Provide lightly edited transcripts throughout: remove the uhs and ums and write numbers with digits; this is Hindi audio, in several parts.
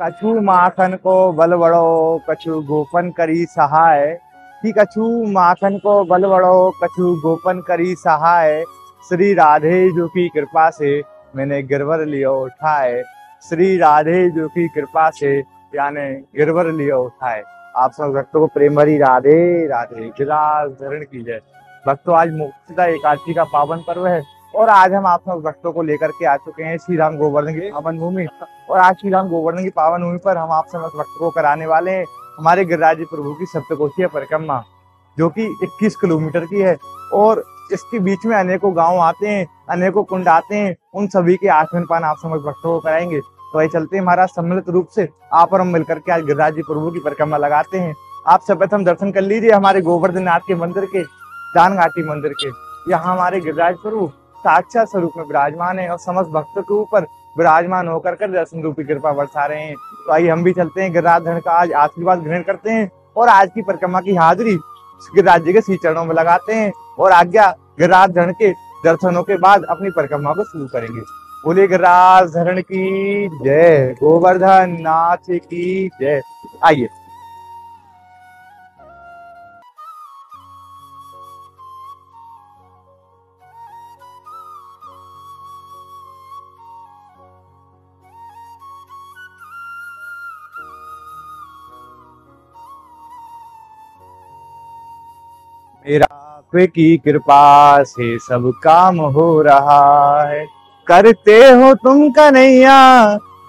कछु माखन को बल बड़ो कछु गोपन करी सहाय। कि कछु माखन को बल बड़ो कछु गोपन करी सहाय। श्री राधे जो की कृपा से मैंने गिरवर लिया उठाए। श्री राधे जो की कृपा से यानी गिरवर लिया उठाए। आप सब भक्तों को प्रेम भरी राधे राधे। गिरिराज धरण की जय। भक्तों, आज मोक्षदा एकादशी का पावन पर्व है और आज हम आप सब भक्तों को लेकर के आ चुके हैं श्री राम गोवर्धन की पावन भूमि। और आज श्री राम गोवर्धन की पावन भूमि पर हम आप समस्त भक्तों को कराने वाले हैं हमारे गिरिराज प्रभु की सप्तकोशीय परिक्रमा, जो कि 21 किलोमीटर की है। और इसके बीच में अनेकों गांव आते हैं, अनेकों कुंड आते हैं, उन सभी के आचमन पान आप समस्त भक्तों को कराएंगे। तो वही चलते हैं महाराज, सम्मिलित रूप से आप और हम मिलकर के आज गिरिराज प्रभु की परिक्रमा लगाते हैं। आप सर्वप्रथम दर्शन कर लीजिए हमारे गोवर्धन नाथ के मंदिर के, दान घाटी मंदिर के। यहाँ हमारे गिरिराज प्रभु साक्षात स्वरूप में विराजमान है और समस्त भक्तों के ऊपर विराजमान होकर कर दर्शन रूपी कृपा बरसा रहे हैं। तो आइए हम भी चलते हैं गिरिराज धरण का आज आशीर्वाद ग्रहण करते हैं और आज की परिक्रमा की हाजिरी गिरिराज जी के श्री चरणों में लगाते हैं और आज्ञा गिरिराज धरण के दर्शनों के बाद अपनी परिक्रमा को शुरू करेंगे। बोले गिरिराज धरण की जय, गोवर्धन नाथ की जय। आइए मेरा की कृपा से सब काम हो रहा है। करते हो तुम कन्हैया,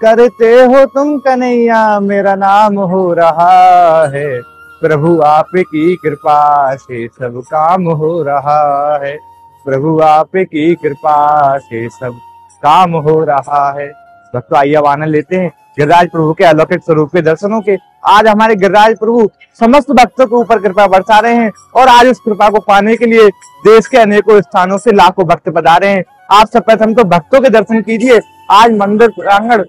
करते हो तुम कन्हैया, मेरा नाम हो रहा है। प्रभु आपकी कृपा से सब काम हो रहा है। प्रभु आपकी कृपा से सब काम हो रहा है। भक्तों, आइए अब आनंद लेते हैं गिरिराज प्रभु के अलौकिक स्वरूप के दर्शनों के। आज हमारे गिरिराज प्रभु समस्त भक्तों के ऊपर कृपा बरसा रहे हैं और आज उस कृपा को पाने के लिए देश के अनेकों स्थानों से लाखों भक्त पधारे हैं। आप सब प्रथम तो भक्तों के दर्शन कीजिए। आज मंदिर प्रांगण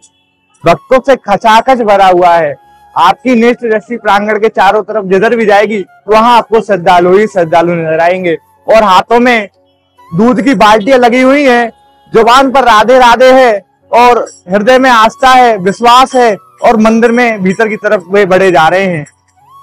भक्तों से खचाखच भरा हुआ है। आपकी नेत्र दृष्टि प्रांगण के चारों तरफ जिधर भी जाएगी वहां आपको श्रद्धालु ही श्रद्धालु नजर आएंगे और हाथों में दूध की बाल्टियां लगी हुई हैं, जुबान पर राधे राधे है और हृदय में आस्था है, विश्वास है और मंदिर में भीतर की तरफ वे बढ़े जा रहे हैं।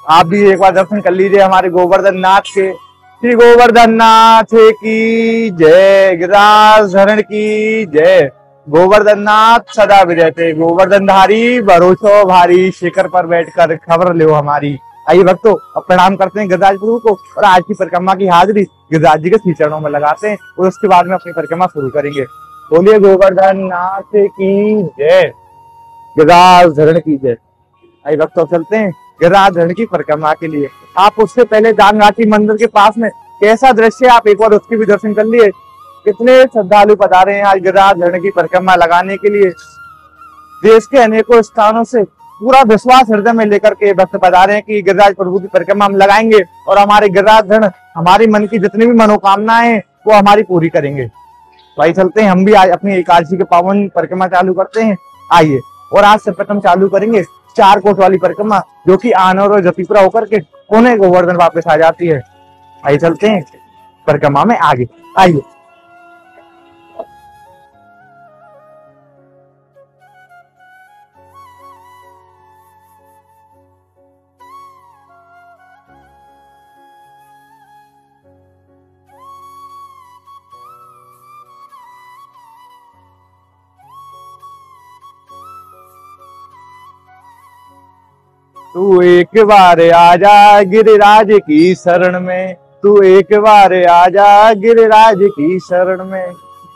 आप भी एक बार दर्शन कर लीजिए हमारे गोवर्धन नाथ के। श्री गोवर्धन नाथ की जय, गिरिराज धरण की जय। गोवर्धन नाथ सदा विजयते, गोवर्धन धारी भरोसो भारी, शिखर पर बैठकर खबर लो हमारी। आइए भक्तों, अब प्रणाम करते हैं गिरिराज प्रभु को और आज की परिक्रमा की हाजिरी गिरिराज जी के श्री चरणों में लगाते हैं और उसके बाद में अपनी परिक्रमा शुरू करेंगे। बोलिए गोवर्धन नाथ की जय, गिरिराज धरण की जय। आइए भक्तों, चलते हैं गिरिराज धरण की परिक्रमा के लिए। आप उससे पहले दान घाटी मंदिर के पास में कैसा दृश्य, आप एक बार उसके भी दर्शन कर लिए। कितने श्रद्धालु पधारे हैं आज गिरिराज धरण की परिक्रमा लगाने के लिए। देश के अनेकों स्थानों से पूरा विश्वास हृदय में लेकर के भक्त पधारे हैं कि गिरिराज प्रभु की परिक्रमा हम लगाएंगे और हमारे गिरिराज धरण हमारी मन की जितनी भी मनोकामनाएं हैं वो हमारी पूरी करेंगे। भाई चलते हैं हम भी आज अपनी एकादशी के पावन परिक्रमा चालू करते हैं। आइए, और आज से प्रथम चालू करेंगे 4 कोट वाली परिक्रमा, जो कि आनौर और जतीपुरा होकर के पुणे गोवर्धन वापस आ जाती है। आइए चलते हैं परिक्रमा में आगे। आइए तू एक बार आजा गिरिराज की शरण में, तू एक बार आजा गिरिराज की शरण में,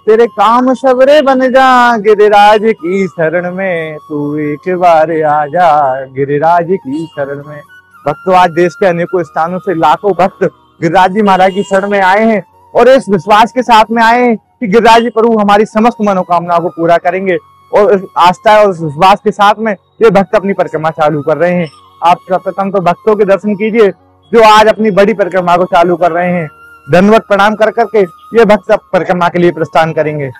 तेरे काम सबरे बन जा गिरिराज की शरण में, तू एक बार आजा गिरिराज की शरण में। भक्तों, आज देश के अनेकों स्थानों से लाखों भक्त गिरिराज जी महाराज की शरण में आए हैं और इस विश्वास के साथ में आए हैं कि गिरिराज जी प्रभु हमारी समस्त मनोकामनाओं को पूरा करेंगे। और इस आस्था और विश्वास के साथ में ये भक्त अपनी परिक्रमा चालू कर रहे हैं। आप प्रथम तो भक्तों के दर्शन कीजिए जो आज अपनी बड़ी परिक्रमा को चालू कर रहे हैं। धन्यवाद प्रणाम कर करके ये भक्त परिक्रमा के लिए प्रस्थान करेंगे।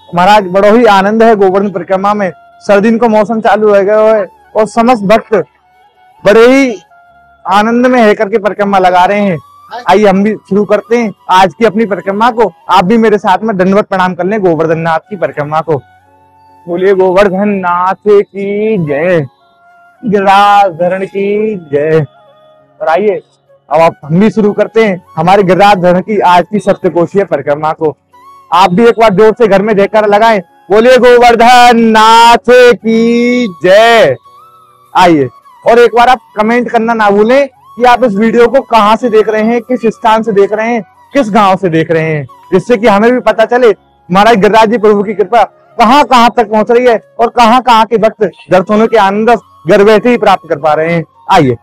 महाराज, बड़ो ही आनंद है गोवर्धन परिक्रमा में। सर्दी को मौसम चालू हो गया है और समस्त भक्त बड़े ही आनंद में है करके परिक्रमा लगा रहे हैं। आइए हम भी शुरू करते हैं आज की अपनी परिक्रमा को। आप भी मेरे साथ में दंडवत प्रणाम कर लें गोवर्धन नाथ की परिक्रमा को। बोलिए गोवर्धन नाथ की जय, गिरिराज की जय। और आइए अब आप हम भी शुरू करते हैं हमारे गिरिराज की आज की सप्तकोशीय परिक्रमा को। आप भी एक बार जोर से घर में जयकार लगाएं, बोलिए गोवर्धन नाथ की जय। आइए, और एक बार आप कमेंट करना ना भूलें कि आप इस वीडियो को कहां से देख रहे हैं, किस स्थान से देख रहे हैं, किस गांव से देख रहे हैं, जिससे कि हमें भी पता चले महाराज गिरिराज जी प्रभु की कृपा कहां कहां तक पहुंच रही है और कहां कहां के भक्त दर्शनों के आनंद घर बैठे ही प्राप्त कर पा रहे हैं। आइए,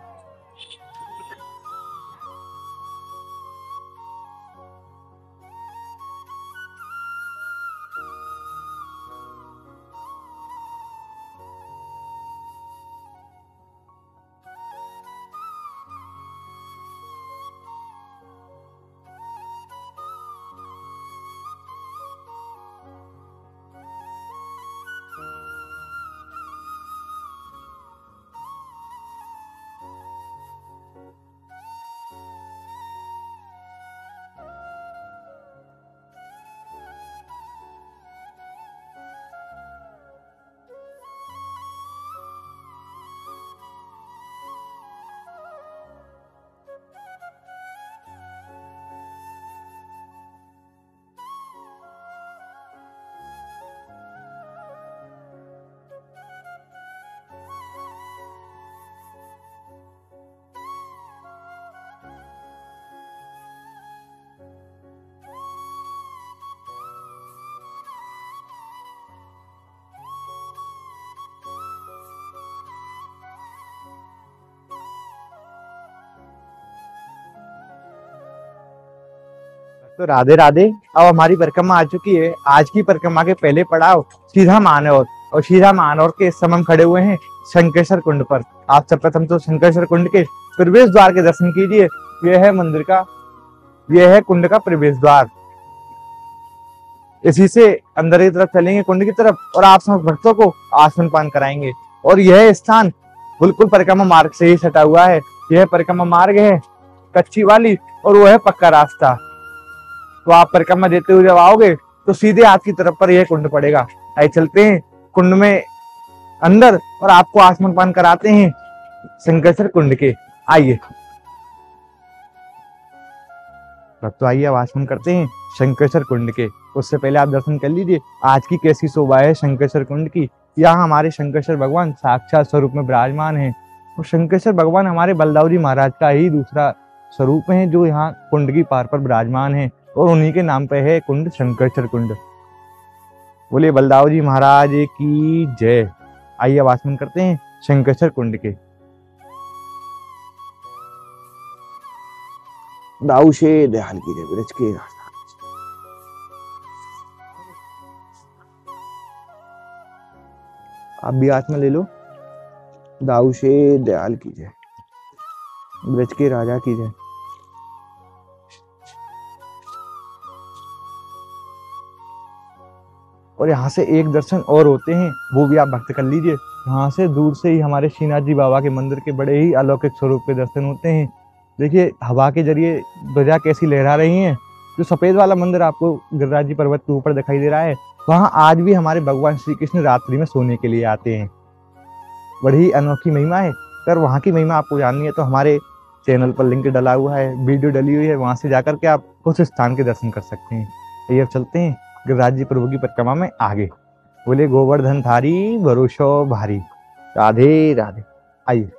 तो राधे राधे। अब हमारी परिक्रमा आ चुकी है। आज की परिक्रमा के पहले पड़ाव सीधा मानौर, और सीधा मानौर के इस समय हम खड़े हुए हैं शंकेश्वर कुंड पर। आप सब प्रथम तो शंकेश्वर कुंड के प्रवेश द्वार के दर्शन कीजिए। यह है मंदिर का, यह है कुंड का प्रवेश द्वार। इसी से अंदर की तरफ चलेंगे कुंड की तरफ, और आप सब भक्तों को आसमन पान कराएंगे। और यह स्थान बिल्कुल परिक्रमा मार्ग से ही सटा हुआ है। यह परिक्रमा मार्ग है कच्ची वाली, और वो है पक्का रास्ता। तो आप परिक्रमा देते हुए जब आओगे तो सीधे हाथ की तरफ पर यह कुंड पड़ेगा। आइए चलते हैं कुंड में अंदर, और आपको आसमन पान कराते हैं शंकेश्वर कुंड के। आइए तो आइए अब आसमन करते हैं शंकेश्वर कुंड के। उससे पहले आप दर्शन कर लीजिए आज की कैसी शोभा है शंकेश्वर कुंड की। यहाँ हमारे शंकेश्वर भगवान साक्षात स्वरूप में विराजमान हैं। और शंकेश्वर भगवान हमारे बलदाऊ जी महाराज का ही दूसरा स्वरूप है, जो यहाँ कुंड की पार पर विराजमान है, और उन्हीं के नाम पे है कुंड शंकेश्वर कुंड। बोलिए बलदाऊ जी महाराज की जय। आइए अब आसमन करते हैं शंकेश्वर कुंड के। दाऊ से दयाल की जय, ब्रज के राजा। आप भी हाथ में ले लो। दाऊ से दयाल की जय, ब्रज के राजा की जय। और यहाँ से एक दर्शन और होते हैं, वो भी आप भक्त कर लीजिए। यहाँ से दूर से ही हमारे श्रीनाथ जी बाबा के मंदिर के बड़े ही अलौकिक स्वरूप के दर्शन होते हैं। देखिए हवा के जरिए ध्वजा कैसी लहरा रही है। जो सफेद वाला मंदिर आपको गिरिराज जी पर्वत के ऊपर दिखाई दे रहा है, वहाँ आज भी हमारे भगवान श्री कृष्ण रात्रि में सोने के लिए आते हैं। बड़ी अनोखी महिमा है। अगर वहाँ की महिमा आपको जाननी है तो हमारे चैनल पर लिंक डला हुआ है, वीडियो डली हुई है, वहाँ से जाकर के आप उस स्थान के दर्शन कर सकते हैं। ये अब चलते हैं गिरिराज जी प्रभु की परिक्रमा में आगे। बोले गोवर्धन धारी भरोसो भारी। राधे राधे। आइए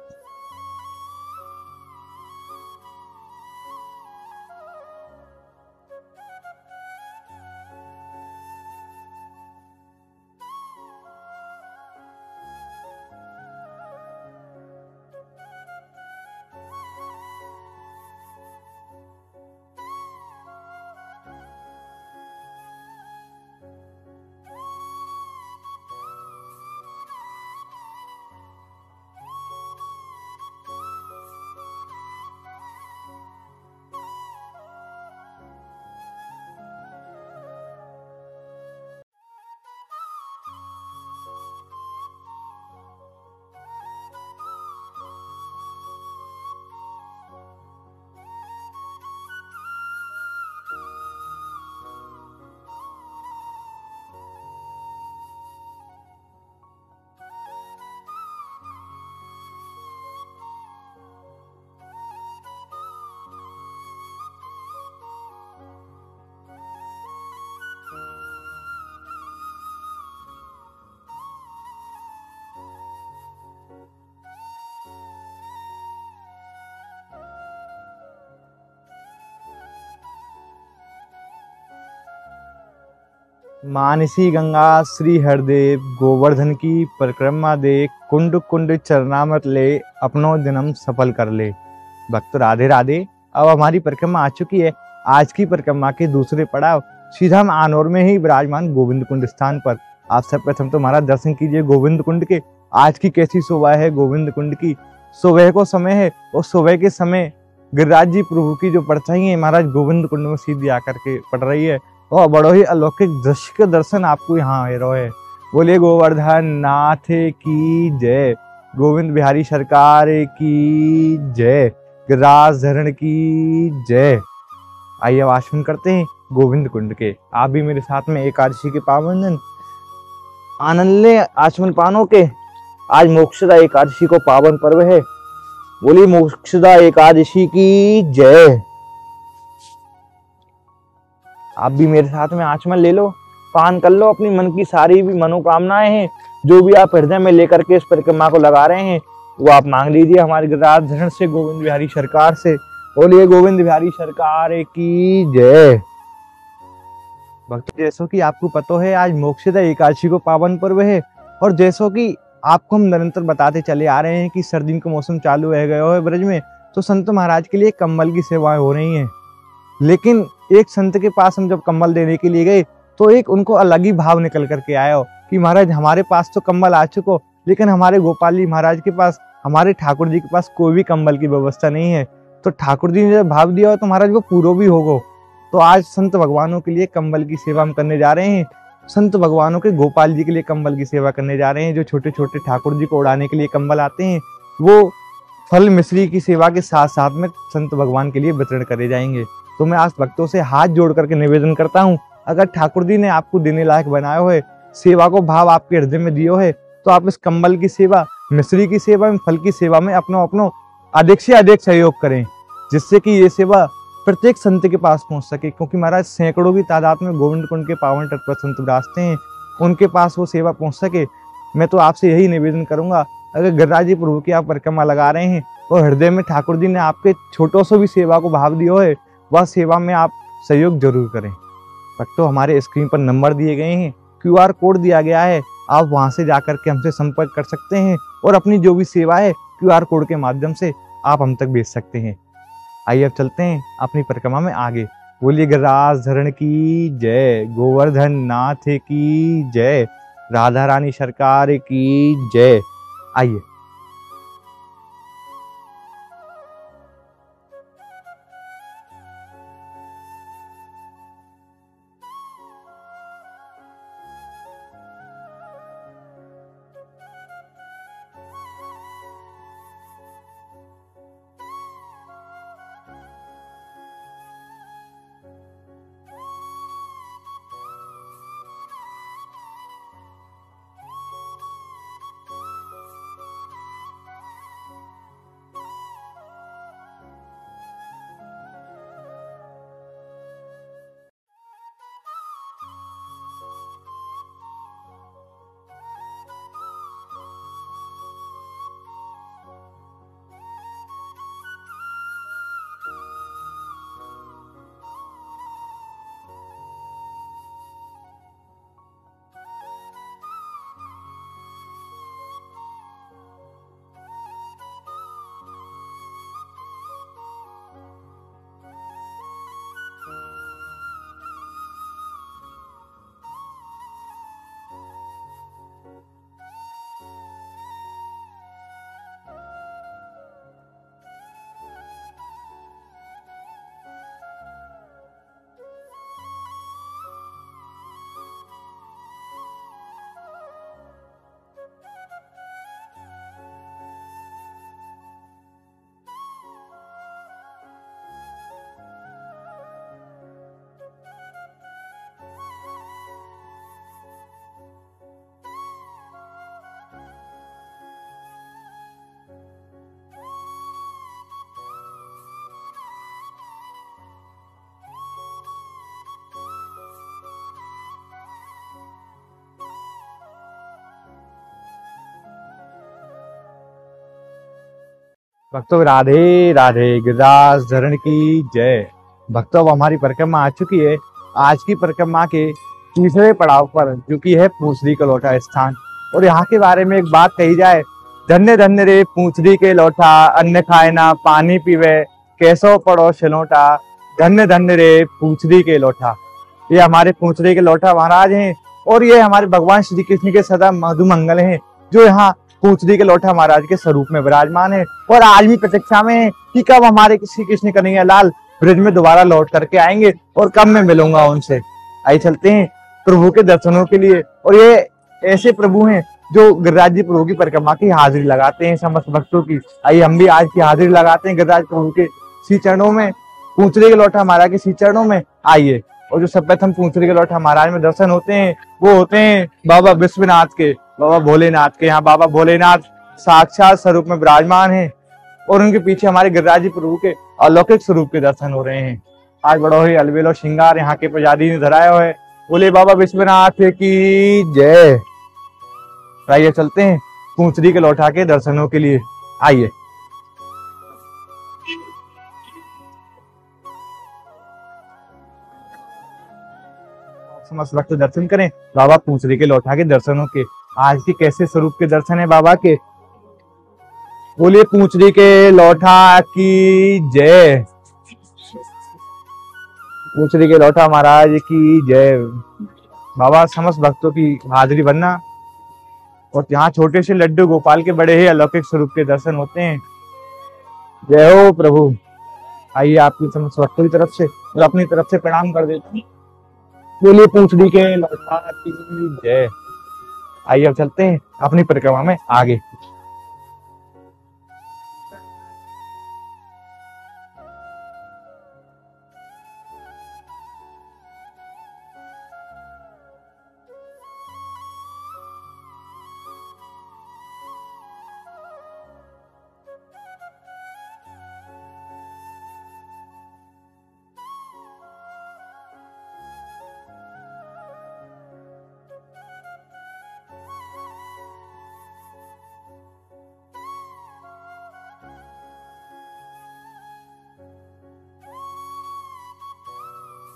मानसी गंगा श्री हरदेव गोवर्धन की परिक्रमा देख, कुंड कुंड चरनामृत ले, अपनो जन्म सफल कर ले। भक्त राधे राधे। अब हमारी परिक्रमा आ चुकी है। आज की परिक्रमा के दूसरे पड़ाव सीधा हम आनौर में ही विराजमान गोविंद कुंड स्थान पर। आप सब प्रथम तो हमारा दर्शन कीजिए गोविंद कुंड के। आज की कैसी शोभा है गोविंद कुंड की। सुबह को समय है और सुबह के समय गिरिराज जी प्रभु की जो परछाई है महाराज गोविंद कुंड में सीधी आकर के पड़ रही है और बड़ो ही अलौकिक दृश्य के दर्शन आपको यहाँ हो रहे हैं। बोलिए गोवर्धन नाथ की जय, गोविंद बिहारी सरकार की जय, गिरिराज धरण की जय। आइए अब आचमन करते हैं गोविंद कुंड के। आप भी मेरे साथ में एकादशी के पावन दिन आनंद ले आचमन पानों के। आज मोक्षदा एकादशी को पावन पर्व है। बोलिए मोक्षदा एकादशी की जय। आप भी मेरे साथ में आचमन ले लो, पान कर लो। अपनी मन की सारी भी मनोकामनाएं हैं जो भी आप हृदय में लेकर के इस परिक्रमा को लगा रहे हैं वो आप मांग लीजिए हमारे गिरिराज धरण से गोविंद बिहारी सरकार से। बोलिए गोविंद बिहारी सरकार की जय। भक्त जैसो कि आपको पता है आज मोक्षदा एकादशी को पावन पर्व है और जैसो कि आपको हम निरंतर बताते चले आ रहे हैं कि सर्दी का मौसम चालू रह गया है ब्रज में, तो संत महाराज के लिए कंबल की सेवाएं हो रही हैं। लेकिन एक संत के पास हम जब कंबल देने के लिए गए तो एक उनको अलग ही भाव निकल करके आया हो कि महाराज हमारे पास तो कंबल आ चुको, लेकिन हमारे गोपाल जी महाराज के पास, हमारे ठाकुर जी के पास कोई भी कंबल की व्यवस्था नहीं है। तो ठाकुर जी ने जब भाव दिया हो तो महाराज वो पूरा भी होगा। तो आज संत भगवानों के लिए कंबल की सेवा हम करने जा रहे हैं। संत भगवानों के गोपाल जी के लिए कंबल की सेवा करने जा रहे हैं। जो छोटे छोटे ठाकुर जी को उड़ाने के लिए कंबल आते हैं वो फल मिश्री की सेवा के साथ साथ में संत भगवान के लिए वितरण करे जाएंगे। तो मैं आज भक्तों से हाथ जोड़ करके निवेदन करता हूँ, अगर ठाकुर जी ने आपको देने लायक बनाया हो, सेवा को भाव आपके हृदय में दियो है, तो आप इस कंबल की सेवा, मिश्री की सेवा, फल की सेवा में अपनो अधिक से अधिक सहयोग करें, जिससे कि ये सेवा प्रत्येक संत के पास पहुंच सके। क्योंकि महाराज सैकड़ों की तादाद में गोविंद कुंड के पावन तट पर संत विराजते हैं, उनके पास वो सेवा पहुंच सके। मैं तो आपसे यही निवेदन करूंगा, अगर गिरिराज जी प्रभु की आप परिक्रमा लगा रहे हैं और हृदय में ठाकुर जी ने आपके छोटों से भी सेवा को भाव दिया है, वह सेवा में आप सहयोग जरूर करें। भक्तों हमारे स्क्रीन पर नंबर दिए गए हैं, QR कोड दिया गया है, आप वहां से जाकर के हमसे संपर्क कर सकते हैं और अपनी जो भी सेवा है QR कोड के माध्यम से आप हम तक भेज सकते हैं। आइए अब चलते हैं अपनी परिक्रमा में आगे। बोलिए गिरिराज धरण की जय, गोवर्धन नाथ की जय, राधा रानी सरकार की जय। आइए भक्तों राधे राधे, गिरिराज धरण की जय। भक्तों अब हमारी परिक्रमा आ चुकी है। आज की परिक्रमा के तीसरे पड़ाव पर, जो कि है पूंछड़ी का लोटा स्थान। और यहाँ के बारे में एक बात कही जाए, धन्य धन्य रे पूंछड़ी के लोटा, अन्न खाए ना पानी पीवे, कैसो पड़ो सिलोटा, धन्य धन्य रे पूंछड़ी के लोटा। ये हमारे पूंछड़ी के लोटा महाराज हैं, और ये हमारे भगवान श्री कृष्ण के सदा मधुमंगल हैं, जो यहाँ पूंछड़ी के लोटा महाराज के स्वरूप में विराजमान है। और आज भी प्रतीक्षा में है कि कब हमारे श्री कृष्ण कन्हैया लाल ब्रिज में दोबारा लौट करके आएंगे और कब मैं मिलूंगा उनसे। आइए चलते हैं प्रभु के दर्शनों के लिए। और ये ऐसे प्रभु हैं जो गिरिराज जी प्रभु की परिक्रमा की हाजिरी लगाते हैं समस्त भक्तों की। आइए हम भी आज की हाजिरी लगाते हैं गिरिराज प्रभु के श्री चरणों में, पूंछड़ी के लोटा महाराज के श्री चरणों में। आइए, और जो सर्वप्रथम पूंछड़ी के लोटा महाराज में दर्शन होते हैं वो होते हैं बाबा विश्वनाथ के, बाबा भोलेनाथ के। यहाँ बाबा भोलेनाथ साक्षात स्वरूप में विराजमान है, और उनके पीछे हमारे गिरिराज जी प्रभु के अलौकिक स्वरूप के दर्शन हो रहे हैं। आज बड़ो ही अलबेल और श्रृंगार यहाँ के पुजारी ने धराया हुआ है। बोले बाबा विश्वनाथ की जय। आइए चलते हैं पूंछड़ी के लोटा के दर्शनों के लिए। आइए, समस्त भक्त दर्शन करें बाबा पूंछड़ी के लोटा के दर्शनों के। आज के कैसे स्वरूप के दर्शन है बाबा के। बोलिए पूंछड़ी के लोटा की जय। पूंछड़ी के लोटा महाराज की जय। बाबा समस्त भक्तों की हाजिरी बनना। और यहाँ छोटे से लड्डू गोपाल के बड़े ही अलौकिक स्वरूप के दर्शन होते हैं। जय हो प्रभु। आइए आपकी समस्त भक्तों की तरफ से और अपनी तरफ से प्रणाम कर देते हैं। बोलिए पूंछड़ी के लोटा की जय। आइए अब चलते हैं अपनी परिक्रमा में आगे।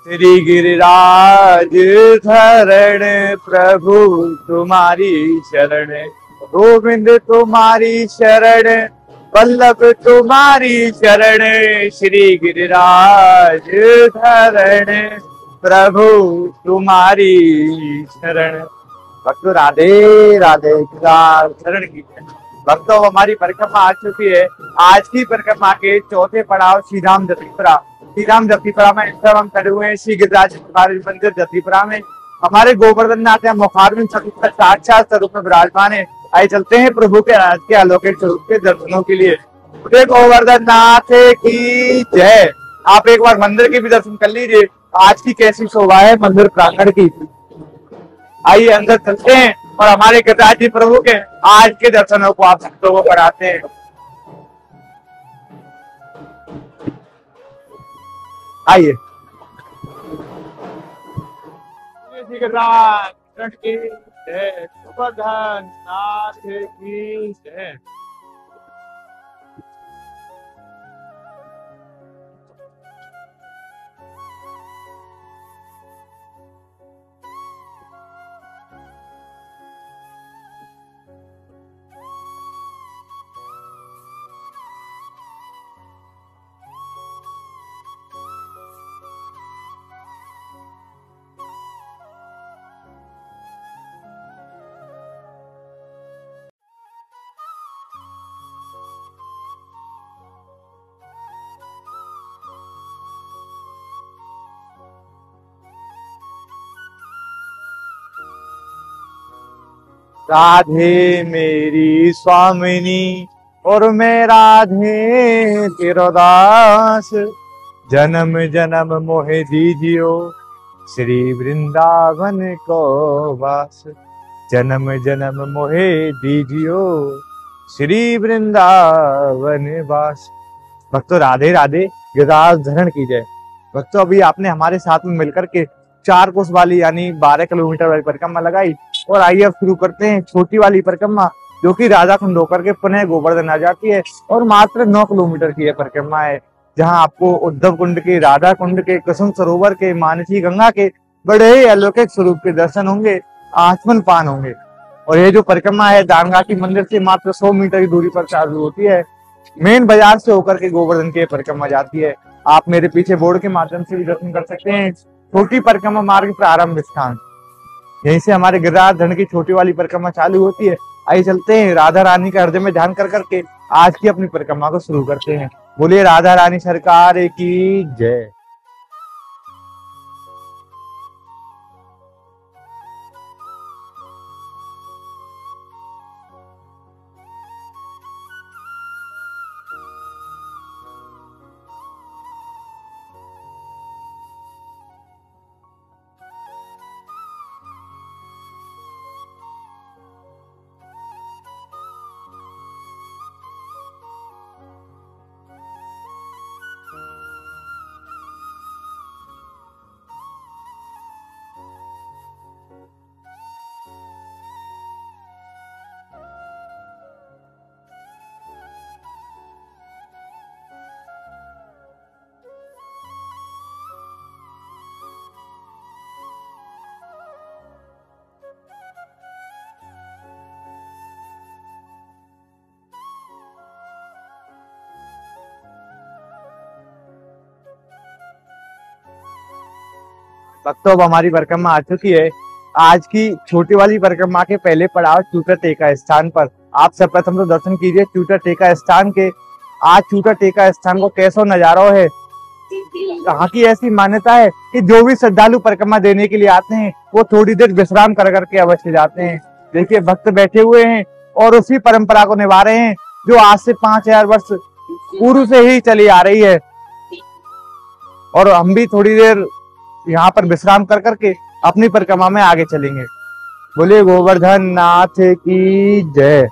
श्री गिरिराज धरण प्रभु तुम्हारी शरण, गोविंद तुम्हारी शरण, वल्लभ तुम्हारी शरण। श्री गिरिराज धरण प्रभु तुम्हारी शरण। भक्तों राधे राधे, शरण की भक्तों हमारी परिक्रमा आ चुकी है। आज की परिक्रमा के चौथे पड़ाव श्रीराम जतीपुरा। श्रीराम जतीपुरा में हम खड़े हुए हैं श्री गिरिराज मंदिर जतीपुरा में। हमारे गोवर्धन नाथ या मुखारविंद साक्षात स्वरूप में विराजमान है। आइए चलते हैं प्रभु के आज के अलौकिक स्वरूप के दर्शनों के लिए। गोवर्धन नाथ की जय। आप एक बार मंदिर के भी दर्शन कर लीजिए। आज की कैसी शोभा है मंदिर प्रांगण की। आइए अंदर चलते हैं और हमारे गिरिराज जी प्रभु के आज के दर्शनों को आप भक्तों को कराते हैं। आइए गिरिराज की जय, गोवर्धन नाथ की जय। राधे मेरी स्वामिनी और मैं राधे तेरो दास, जन्म जन्म मोहे दीजियो श्री वृंदावन को वास। जन्म जन्म मोहे दीजियो श्री वृंदावन वास। भक्तों राधे राधे, गिरिराज धरण की जय। भक्तों अभी आपने हमारे साथ में मिलकर के 4 कोस वाली यानी 12 किलोमीटर वाली परिक्रमा लगाई। और आइए अब शुरू करते हैं छोटी वाली परिक्रमा, जो कि राधा कुंड होकर के पुनः गोवर्धन आ जाती है और मात्र 9 किलोमीटर की यह परिक्रमा है। जहां आपको उद्धव कुंड के, राधा कुंड के, कुसुम सरोवर के, मानसी गंगा के बड़े ही अलौकिक स्वरूप के दर्शन होंगे, आचमन पान होंगे। और ये जो परिक्रमा है दानघाटी मंदिर से मात्र 100 मीटर की दूरी पर चालू होती है। मेन बाजार से होकर के गोवर्धन की परिक्रमा जाती है। आप मेरे पीछे बोर्ड के माध्यम से भी दर्शन कर सकते हैं। छोटी परिक्रमा मार्ग प्रारंभ स्थान, यहीं से हमारे गिरिराज धन की छोटी वाली परिक्रमा चालू होती है। आइए चलते हैं, राधा रानी का हृदय में ध्यान कर करके आज की अपनी परिक्रमा को शुरू करते हैं। बोलिए राधा रानी सरकार की जय। भक्तों, अब हमारी परिक्रमा आ चुकी है। आज की छोटी वाली परिक्रमा के पहले पड़ाव चूटा टेका स्थान पर आप सर्वप्रथम तो दर्शन कीजिए चूटा टेका स्थान के। आज चूटा टेका स्थान को कैसा नजारा है। यहाँ की ऐसी मान्यता है कि जो भी श्रद्धालु परिक्रमा देने के लिए आते हैं वो थोड़ी देर विश्राम कर करके अवश्य जाते हैं। देखिए भक्त बैठे हुए हैं और उसी परंपरा को निभा रहे हैं जो आज से 5000 वर्ष पूर्व से ही चली आ रही है। और हम भी थोड़ी देर यहाँ पर विश्राम कर करके अपनी परिक्रमा में आगे चलेंगे। बोलिए गोवर्धन नाथ की जय।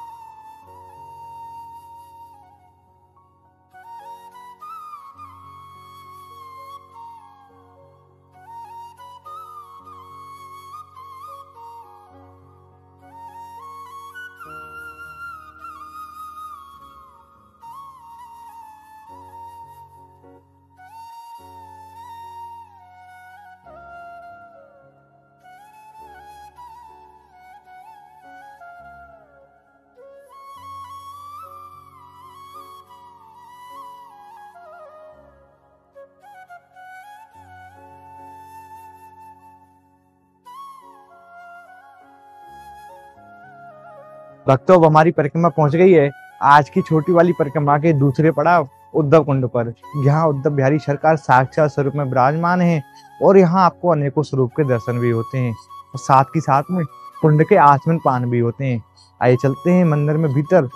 भक्तों, अब हमारी परिक्रमा पहुंच गई है आज की छोटी वाली परिक्रमा के दूसरे पड़ाव उद्धव कुंड पर। यहाँ उद्धव बिहारी सरकार साक्षात स्वरूप में विराजमान है और यहाँ आपको अनेकों स्वरूप के दर्शन भी होते हैं और साथ ही साथ में कुंड के आचमन पान भी होते हैं। आइए चलते हैं मंदिर में भीतर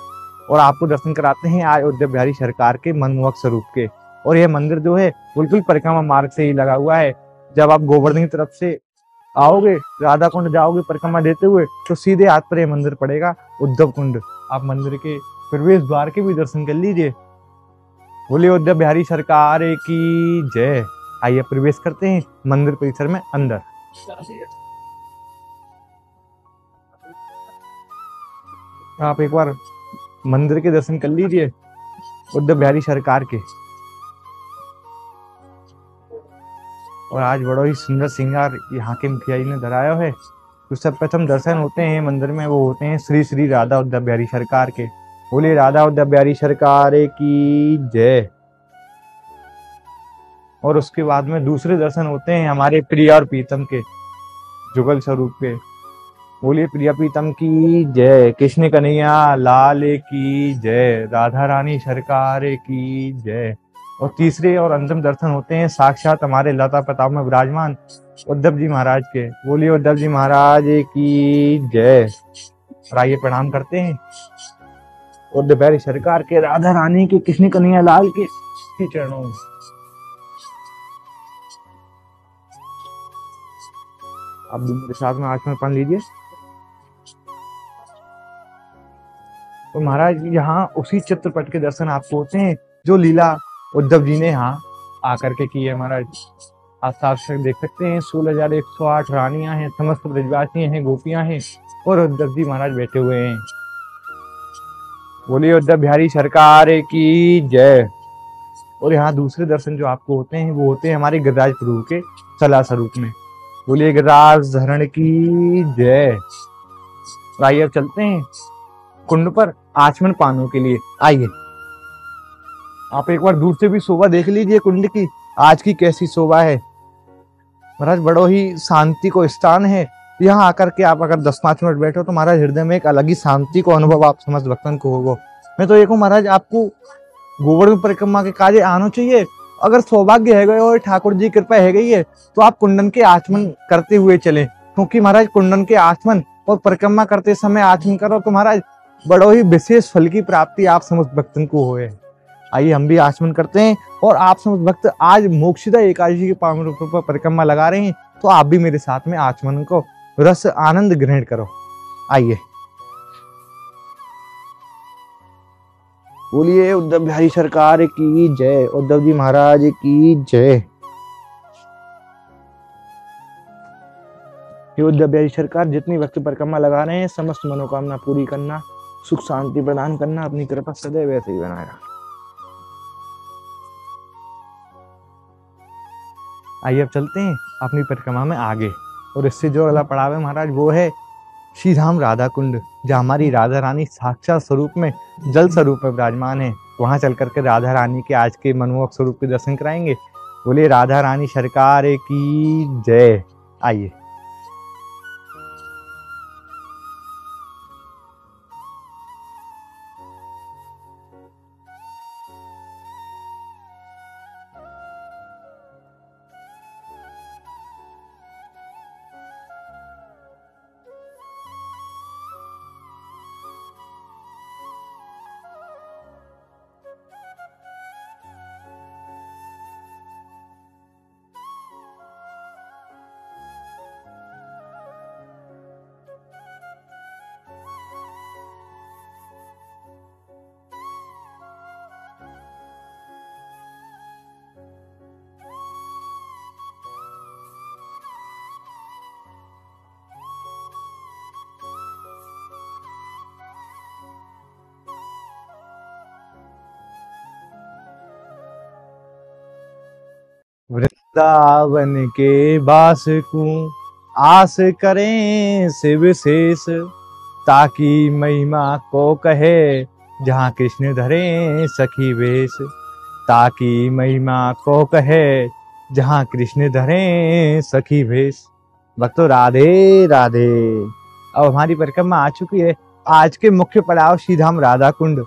और आपको दर्शन कराते हैं आज उद्धव बिहारी सरकार के मनमोहक स्वरूप के। और यह मंदिर जो है बिल्कुल परिक्रमा मार्ग से ही लगा हुआ है। जब आप गोवर्धन की तरफ से आओगे, राधा कुंड जाओगे परिक्रमा देते हुए, तो सीधे हाथ पर यह मंदिर पड़ेगा उद्धव कुंड। आप मंदिर के प्रवेश द्वार के भी दर्शन कर लीजिए। बोलिए उद्धव बिहारी सरकार की जय। आइए प्रवेश करते हैं मंदिर परिसर में अंदर। आप एक बार मंदिर के दर्शन कर लीजिए उद्धव बिहारी सरकार के। और आज बड़ा ही सुंदर श्रृंगार यहाँ के मुखिया जी ने धराया है। तो सर्वप्रथम दर्शन होते हैं मंदिर में, वो होते हैं श्री श्री राधा उद्धव बिहारी सरकार के। बोलिए राधा उद्धव बिहारी सरकार की जय। और उसके बाद में दूसरे दर्शन होते हैं हमारे प्रिया और प्रीतम के जुगल स्वरूप के। बोलिए प्रिया प्रीतम की जय, कृष्ण कन्हैया लाल की जय, राधा रानी सरकार की जय। और तीसरे और अंतिम दर्शन होते हैं साक्षात हमारे लता प्रताप में विराजमान उद्धव जी महाराज के। बोलिए उद्धव जी महाराज की जय। और आइए प्रणाम करते हैं उद्धव बिहारी सरकार के, राधा रानी के, कृष्ण कन्हैया लाल के चरणों में। आप भी मेरे साथ में आचमन पान लीजिए। तो महाराज यहाँ उसी चित्रपट के दर्शन आपको होते हैं जो लीला उद्धव जी ने यहाँ आकर के की है। महाराज आप साक्षात देख सकते हैं 16,108 रानियां हैं, समस्त ब्रजवासी हैं, गोपियां हैं और उद्धव जी महाराज बैठे हुए हैं। बोलिए उद्धव बिहारी सरकार की जय। और यहाँ दूसरे दर्शन जो आपको होते हैं वो होते हैं हमारे गिरिराज प्रभु के सला स्वरूप में। बोलिए गिरिराज धरण की जय। आइए अब चलते हैं कुंड पर आचमन पानों के लिए। आइए आप एक बार दूर से भी शोभा देख लीजिए कुंड की, आज की कैसी शोभा है महाराज। बड़ो ही शांति को स्थान है। यहाँ आकर के आप अगर 10-5 मिनट बैठो तो महाराज हृदय में एक अलग ही शांति को अनुभव आप समस्त भक्तन को होगा। मैं तो देखो महाराज आपको गोवर्धन परिक्रमा के कार्य आना चाहिए। अगर सौभाग्य है गए और ठाकुर जी कृपा है गई है तो आप कुंडन के आचमन करते हुए चले, क्योंकि महाराज कुंडन के आचमन और परिक्रमा करते समय आचमन करो तो महाराज बड़ो ही विशेष फल की प्राप्ति आप समस्त भक्तन को होए। आइए हम भी आचमन करते हैं और आप समस्त भक्त आज मोक्षदा एकादशी के पावन रूप पर परिक्रमा लगा रहे हैं तो आप भी मेरे साथ में आचमन को रस आनंद ग्रहण करो। आइए बोलिए उद्धव बिहारी सरकार की जय, उद्धव जी महाराज की जय। उद्धव बिहारी सरकार जितनी भक्त परिक्रमा लगा रहे हैं समस्त मनोकामना पूरी करना, सुख शांति प्रदान करना, अपनी कृपा सदैव वैसे ही बनाए रखना। आइए अब चलते हैं अपनी परिक्रमा में आगे और इससे जो अगला पड़ाव है महाराज वो है श्री धाम राधा कुंड, जहाँ हमारी राधा रानी साक्षात स्वरूप में जल स्वरूप में विराजमान है। वहां चल करके राधा रानी के आज के मनमोहक स्वरूप के दर्शन कराएंगे। बोले राधा रानी सरकार की जय। आइए वृंदावन के बास को आस करें शिव शेष, ताकि महिमा को कहे जहाँ कृष्ण धरे सखी वेश। ताकि महिमा को कहे जहाँ कृष्ण धरे सखी वेश। भक्तों राधे राधे। अब हमारी परिक्रमा आ चुकी है। आज के मुख्य पड़ाव श्रीधाम राधा कुंड।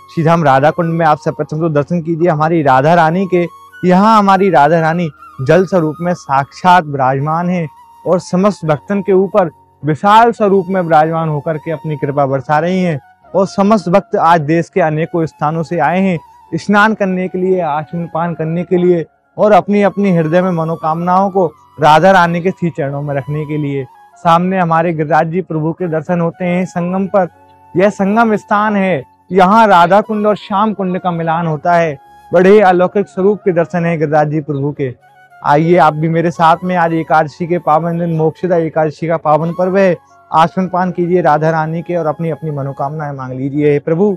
श्रीधाम राधा कुंड में आप सर्वप्रथम तो दर्शन कीजिए हमारी राधा रानी के। यहाँ हमारी राधा रानी जल स्वरूप में साक्षात विराजमान है और समस्त भक्तन के ऊपर विशाल स्वरूप में विराजमान होकर के अपनी कृपा बरसा रही हैं। और समस्त भक्त आज देश के अनेकों स्थानों से आए हैं स्नान करने के लिए, आचमन पान करने के लिए और अपनी अपनी हृदय में मनोकामनाओं को राधा रानी के श्री चरणों में रखने के लिए। सामने हमारे गिरिराज जी प्रभु के दर्शन होते हैं संगम पर। यह संगम स्थान है, यहाँ राधा कुंड और श्याम कुंड का मिलान होता है। बड़े अलौकिक स्वरूप के दर्शन है गिरिराज जी प्रभु के। आइए आप भी मेरे साथ में आज एकादशी के पावन दिन, मोक्षदा एकादशी का पावन पर्व है, आचमन पान कीजिए राधा रानी के और अपनी अपनी मनोकामनाएं मांग लीजिए। हे प्रभु,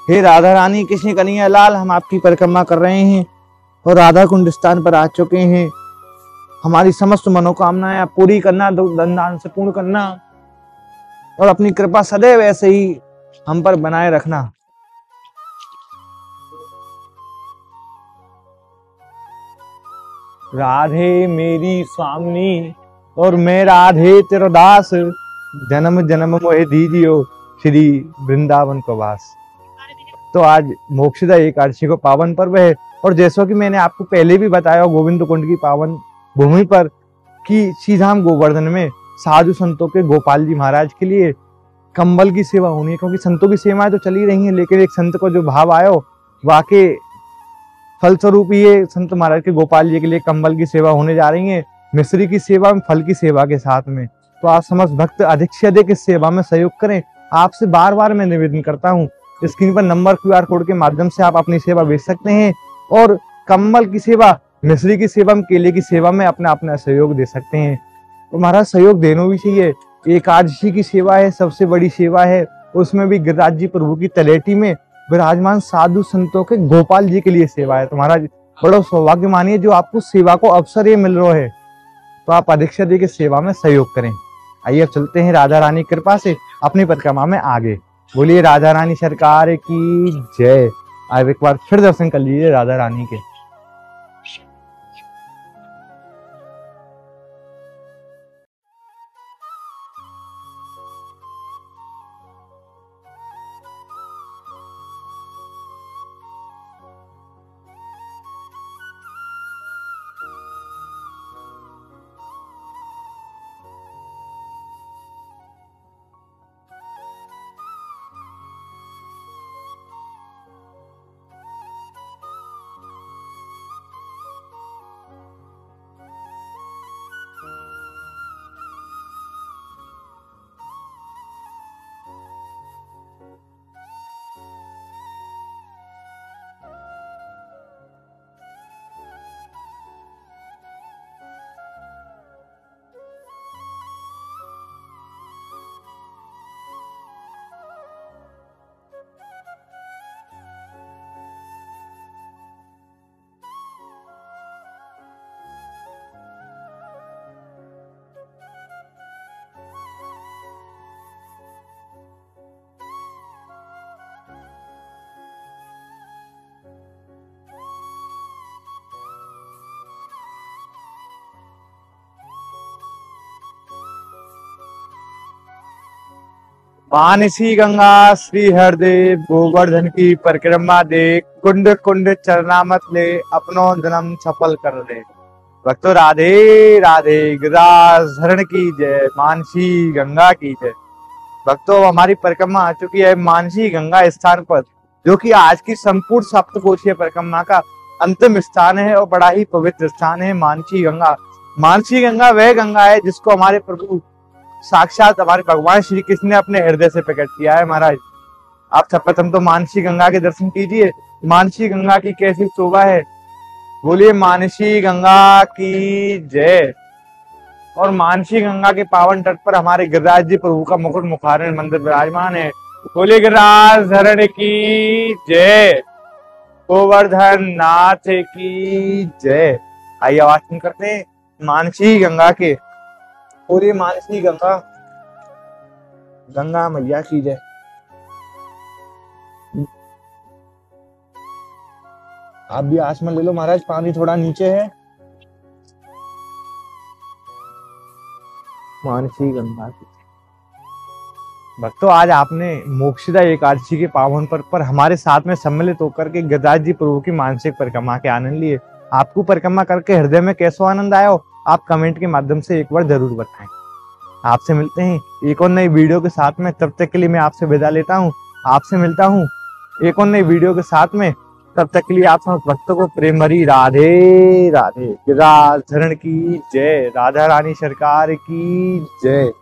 हे राधा रानी कृष्ण कन्हैया लाल, हम आपकी परिक्रमा कर रहे हैं और राधा कुंड स्थान पर आ चुके हैं। हमारी समस्त मनोकामनाएं पूरी करना, दान से पूर्ण करना और अपनी कृपा सदैव ऐसे ही हम पर बनाए रखना। राधे मेरी स्वामिनी और मैं राधे तेरा दास, जन्म जन्म मोहे दीजियो श्री वृंदावन को वास। तो आज मोक्षदा एकादशी को पावन पर्व है और जैसा कि मैंने आपको पहले भी बताया गोविंद कुंड की पावन भूमि पर कि श्रीधाम गोवर्धन में साधु संतों के गोपाल जी महाराज के लिए कंबल की सेवा होनी है। क्योंकि संतों की सेवाएं तो चली रही हैं, लेकिन एक संत को जो भाव आयो वाकई फलस्वरूप ये संत महाराज के गोपाल जी के लिए कंबल की सेवा होने जा रही है, मिश्री की सेवा, फल की सेवा के साथ में। तो आप समस्त भक्त अधिक से अधिक इस सेवा में सहयोग करें। आपसे बार बार मैं निवेदन करता हूँ, स्क्रीन पर नंबर QR कोड के माध्यम से आप अपनी सेवा भेज सकते हैं और कंबल की सेवा, मिश्री की सेवा, केले की सेवा में अपना अपना सहयोग दे सकते हैं। तो महाराज सहयोग देना भी चाहिए। एकादशी की सेवा है, सबसे बड़ी सेवा है, उसमें भी गिरिराज जी प्रभु की तलेटी में विराजमान साधु संतों के गोपाल जी के लिए सेवा है। तो महाराज बड़ा सौभाग्य मानिए जो आपको सेवा को अवसर ये मिल रहा है। तो आप अधिक से अधिक इस सेवा में सहयोग करें। आइए अब चलते हैं राधा रानी की कृपा से अपनी परिक्रमा में आगे। बोलिए राधा रानी सरकार की जय। अब एक बार फिर दर्शन कर लीजिए राधा रानी के। मानसी गंगा श्री हरदेव गोवर्धन की परिक्रमा दे, कुंड कुंड चरनामत ले, अपनो जन्म सफल कर ले। भक्तों राधे राधे, गिरिराज धरण की जय, मानसी गंगा की जय। भक्तों हमारी परिक्रमा आ चुकी है मानसी गंगा स्थान पर, जो कि आज की संपूर्ण सप्तकोशीय परिक्रमा का अंतिम स्थान है और बड़ा ही पवित्र स्थान है मानसी गंगा। मानसी गंगा वह गंगा है जिसको हमारे प्रभु साक्षात हमारे भगवान श्री कृष्ण ने अपने हृदय से प्रकट किया है। महाराज आप सर्वप्रथम तो मानसी गंगा के दर्शन कीजिए। मानसी गंगा की कैसी शोभा है, बोलिए मानसी गंगा की जय। और मानसी गंगा के पावन तट पर हमारे गिरिराज जी प्रभु का मुकुट मुखारण मंदिर विराजमान है। बोलिए गिरिराज धरण की जय, गोवर्धन नाथ की जय। आइए आवाज करते हैं मानसी गंगा के। बोलिए मानसी गंगा, गंगा मैया की जय। आप भी आसमान ले लो महाराज, पानी थोड़ा नीचे है। मानसी गंगा की भक्तों, आज आपने मोक्षदा एकादशी के पावन पर्व पर हमारे साथ में सम्मिलित होकर के गिरिराज जी प्रभु की मानसिक परिक्रमा के आनंद लिए। आपको परिक्रमा करके हृदय में कैसा आनंद आया हो, आप कमेंट के माध्यम से एक बार जरूर बताएं। आपसे मिलते हैं एक और नई वीडियो के साथ में, तब तक के लिए मैं आपसे विदा लेता हूं। आपसे मिलता हूं एक और नई वीडियो के साथ में, तब तक के लिए आप सब भक्तों को प्रेम भरी राधे राधे। गिरिराज धरण की जय, राधा रानी सरकार की जय।